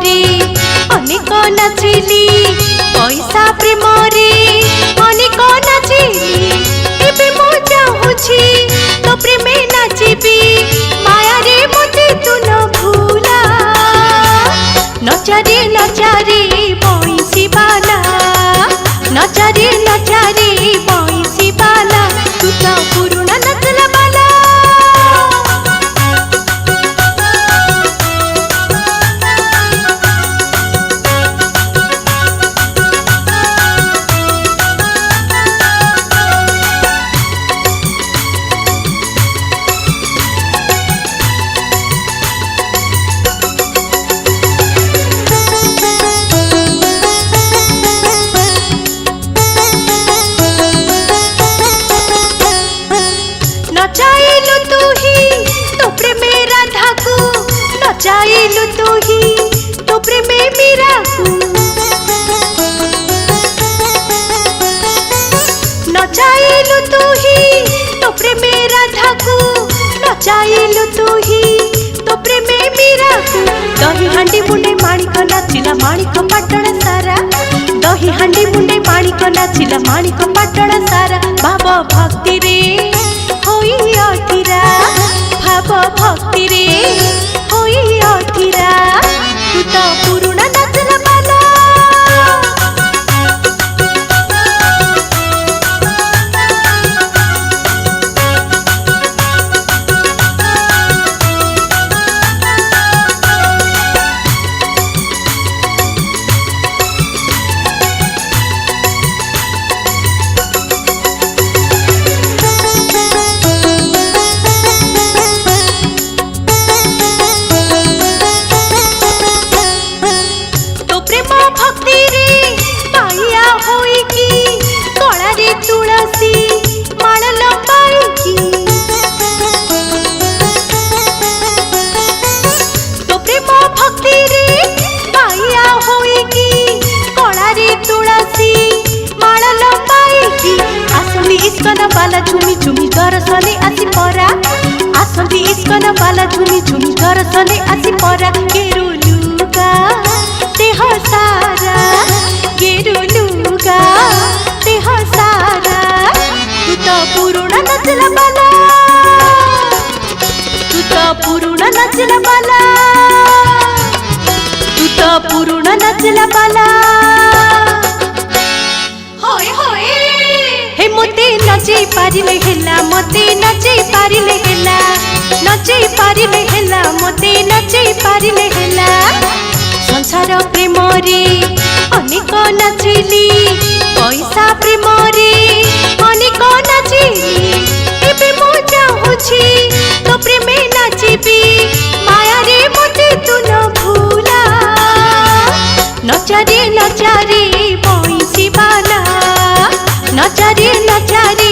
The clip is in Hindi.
रे अनेक नाचिली पैसा प्रेम रे अनेक नाचिली एबे मो चाहूछि तो प्रेमे नाचिबी माया रे मते तू न भूला नचारे नचारे बंसी बाला नचारे नचारे बंसी बाला तू तो पुरुना नचला बाला नचाइलु तू ही तो प्रेमे राधा को नचाइलु तू ही तो प्रेमे मीरा को नचाइलु तू ही तो प्रेमे राधा को नचाइलु तू ही तो प्रेमे मीरा को दही हांडी मुंडे माणिक नाचिला माणिक पाटण सारा दही हांडी मुंडे माणिक नाचिला माणिक पाटण सारा भाव भक्ति रे होई अठीरा भाव भक्ति रे होई अठीरा तू तो पुरुना नाचला बाला भक्ति रे पाइया होई की कला रे तुलसी माण लंबाई की तो प्रेम भक्ति रे पाइया होई की कला रे तुलसी माण लंबाई की आसंदी इस्कन बाला झुमी झुमी दर्शने आसी परा आसंदी इस्कन बाला झुमी झुमी दर्शने आसी परा केरु लुगा देह सारा गेरु लुगा देह सारा तू तो पुरुना नचला बाला तू तो पुरुना नचला बाला तू तो पुरुना नचला बाला होय होय हे मोते नचै पारिले हेला मोते नचै पारिले हेला नचै पारिले हेला मोते नचै पारिले हेला संसार प्रेम रे अनेक नाचिली पैसा प्रेम रे अनेक नाचिली एबे मो चाहूछि तो प्रेमे नाचिबी माया रे मते तू न भूला नचारे नचारे बंसी बाला नचारे नचारे